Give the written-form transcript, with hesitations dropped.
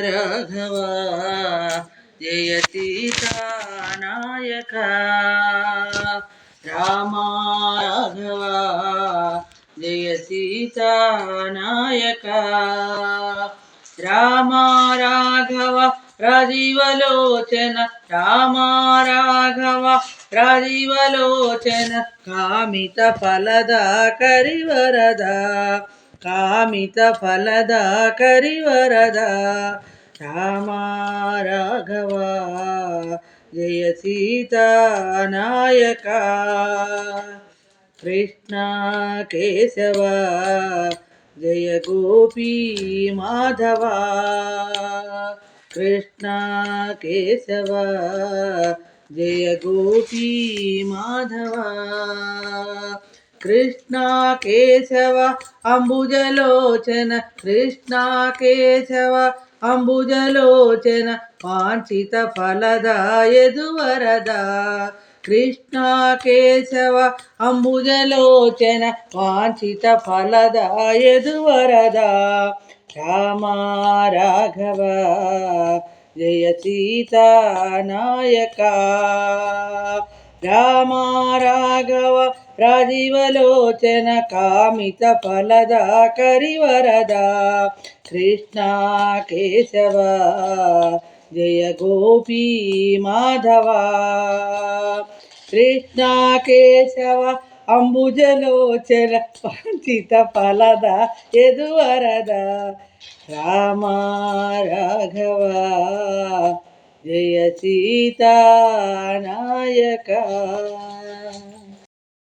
Raghava Jaya సీతానాయక Rama Raghava Jaya సీతానాయక Rama Raghava రాజీవలోచన Rama Raghava రాజీవలోచన కామిత ఫలద కరివరద కామిత ఫలద కరివరద Rama Raghava Jaya సీతానాయక Krishna Keshava Jaya Gopi Madhava Krishna Keshava Jaya Gopi Madhava Krishna Keshava అంబుజలోచన Krishna Keshava అంబుజలోచన వాంఛిత ఫలద యదువరద Krishna Keshava అంబుజలోచన వాంఛిత ఫలద యదువరద Rama Raghava Jaya సీతానాయక Rama Raghava రాజీవలోచన కామిత ఫలద కరివరద Krishna Keshava Jaya Gopi Madhava Krishna Keshava అంబుజలోచన వాంఛిత ఫలద యదువరద Rama Raghava Jaya సీతానాయక